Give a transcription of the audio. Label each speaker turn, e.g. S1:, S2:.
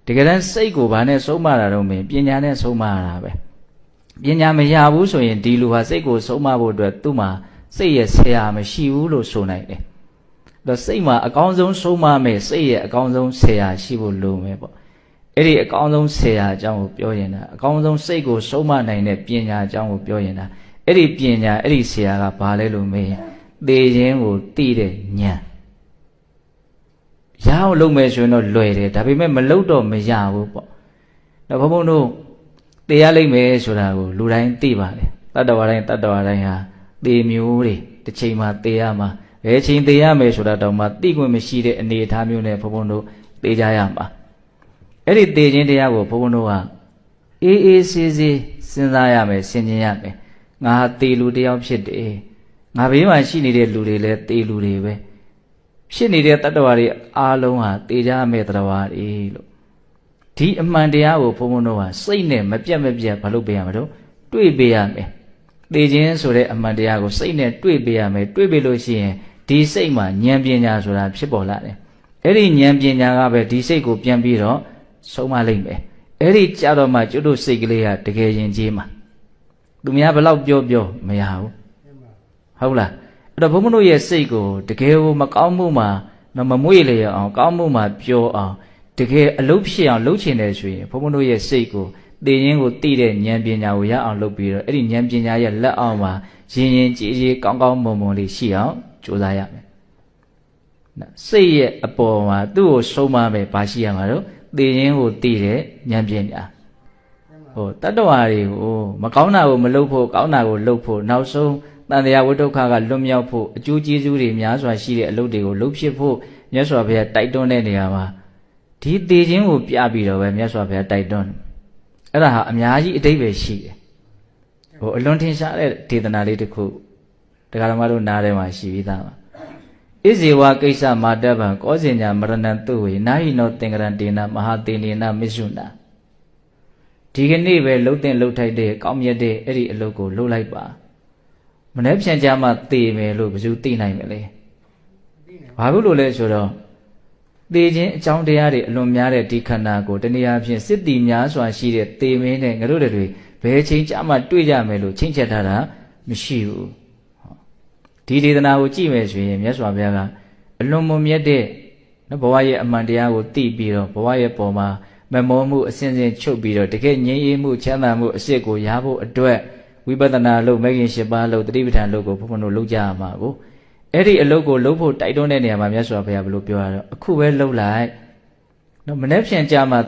S1: တကယ်တမ်းစိတ်ကိုဘာနဲ့ဆုံးမတာတော့မင်းပညာနဲ့ဆုံးမတာပဲပညာမရဘူးဆိုရင်ဒီလူဟာစိတ်ကိုဆုံးမဖို့အတွက်သူ့မှာစိတ်ရဲ့ဆရာမရှိဘူးလို့ဆိုနိုင်တယ်တော့စိတ်မှာအကောင်းဆုံးဆုံးမမယ်စိတ်ရဲ့အကောင်းဆုံးဆရာရှိဖို့လိုမယ်ပေါ့အဲ့ဒီအကောင်းဆုံးဆရာအကြောင်းကိုပြောရင်တာအကောင်းဆုံးစိတ်ကိုဆုံးမနိုင်တဲ့ပညာအကြောင်းကိုပြောရင်တာအဲ့ဒီပညာအဲ့ဒီဆရာကဘာလဲလို့မေးရင်သေခြင်းကိုသိတဲ့ဉာဏ်ရအောင်လုပ်မယ်ဆိုရင်တော့လွယ်တယ်ဒါပေမဲ့မလုပ်တော့မရဘူးပေါ့တော့ဘုံဘုံတို့သေရလိမ့်မယ်ဆိုတာကိုလူတိုင်းသိပါတယ်တတ္တဝါတိုင်းဟာသေမျိုးတွေတစ်ချိန်မှာသေရမှာဘယ်ချိန်သေရမယ်ဆိုတာတောင်မှသိခွင့်မရှိတဲ့အနေအထားမျိုးနဲ့ဘုံဘုံတို့သေကြရမှာအဲ့ဒီသေခြင်းတရားကိုဘုံဘုံတို့ကအေးအေးဆေးဆေးစဉ်းစားရမယ်ဆင်ခြင်ရမယ်ငါဟာသေလူတယောက်ဖြစ်တယ်ငါဘေးမှာရှိနေတဲ့လူတွေလည်းသေလူတွေပဲဖြစ်နေတဲ့တတ္တဝါတွေအားလုံးဟာသေကြမဲ့တတ္တဝါတွေလို့ဒီအမှန်တရားကိုဘုံဘုံတို့ဟာစိတ်နဲ့မပြတ်မပြတ်မလုပ်ပေးရမှာတော့တွေးပေးရမယ်သေခြင်းဆိုတဲ့အမှန်တရားကိုစိတ်နဲ့တွေးပေးရမယ်တွေးပေးလို့ရှိရင်ဒီစိတ်မှာဉာဏ်ပညာဆိုတာဖြစ်ပေါ်လာတယ်အဲ့ဒီဉာဏ်ပညာကပဲဒီစိတ်ကိုပြန်ပြီးတော့ဆုံးမလိုက်မယ်အဲ့ဒီကြတော့မှကျွတ်တို့စိတ်ကလေးကတကယ်ရင်ကြီးမှာသူများဘလောက်ပြောမရဘူးဟုတ်လားအဲ့တော့ဘုံဘုံတို့ရဲ့စိတ်ကိုတကယ်ကိုမကောင်းမှုမှာမမွေ့လေအောင်ကောင်းမှုမှာပြောအောင်တကယ်အလုပ်ဖြစ်အောင်လုပ်ချင်တယ်ဆိုရင်ဘုံဘုံတို့ရဲ့စိတ်ကိုသိခြင်းကိုသိတဲ့ဉာဏ်ပညာကိုရအောင်လုပ်ပြီးတော့အဲ့ဒီဉာဏ်ပညာရဲ့လက်အောက်မှာရင်ကြည်ကြည်ကောင်းကောင်းမွန်မွန်လေးရှိအောင်ကြိုးစားရမယ်စိတ်ရဲ့အပေါ်မှာသူ့ကိုဆုံးမမယ်ဘာရှိရမှာတော့သိခြင်းကိုသိတဲ့ဉာဏ်ပညာဟိုတတ္တဝါတွေကိုမကောင်းတာကိုမလုပ်ဖို့ကောင်းတာကိုလုပ်ဖို့နောက်ဆုံးတန်တရားဝိဒုက္ခကလွတ်မြောက်ဖို့အကျိုးကျေးဇူးတွေများစွာရှိတဲ့အလုပ်တွေကိုလုပ်ဖြစ်ဖို့မြတ်စွာဘုရားတိုက်တွန်းတဲ့နေရာမှာဒီသေခြင်းကိုပြပြီးတော့ပဲမြတ်စွာဘုရားတိုက်တွန်းအဲ့ဒါဟာအများကြီးအတိတ်ပဲရှိတယ်ဟိုအလွန်ထင်ရှားတဲ့ဒေသနာလေးတစ်ခုတရားဓမ္မတို့နားထဲမှာရှိပြီးသားပါဣဇေဝကိစ္စမာတဗံကောဇင်ညာမရဏံတုဝေနာဟိနောသင်္ကရံတေနမဟာတေနေနမစ္ဆုနာဒီကနေ့ပဲလှုပ်တဲ့လှုပ်ထိုက်တဲ့ကောင်းမြတ်တဲ့အဲ့ဒီအလုပ်ကိုလုပ်လိုက်ပါမနေ့ပြန်ကြမှာသေမယ်လို့ဘယ်သူသိနိုင်မလဲဘာဖြစ်လို့လဲဆိုတော့သေခြင်းအကြောင်းတရားတွေအလွန်များတဲ့ဒီခန္ဓာကိုတနည်းအားဖြင့်စစ်တီများစွာရှိတဲ့သေမင်းနဲ့ငါတို့တွေဘယ်ချိန်ကြမှာတွေ့ကြမယ်လို့ချိန်ချက်ထားတာမရှိဘူးဒီဒေသနာကိုကြည့်မယ်ဆိုရင်မြတ်စွာဘုရားကအလွန်မွန်မြတ်တဲ့ဘဝရဲ့အမှန်တရားကိုသိပြီးတော့ဘဝရဲ့ပုံမှာမမောမှုအစဉ်စဉ်ချုပ်ပြီးတော့တကယ်ငြိမ်းအေးမှုချမ်းသာမှုအစစ်ကိုရဖို့အတွက်ဝိပဿနာလို့မဂ်ခင်၈ပါးလို့တတိပဋ္ဌာန်လို့ကိုဘုန်းဘုန်းတို့လုပ်ကြရမှာကိုအဲ့ဒီအလုပ်ကိုလုပ်ဖို့တိုက်တွန်းတဲ့နေရာမှာမြတ်စွာဘုရားဘယ်လိုပြောရတော့အခုပဲလုပ်လိုက်နော်မနေ့ပြန်ကြမှာ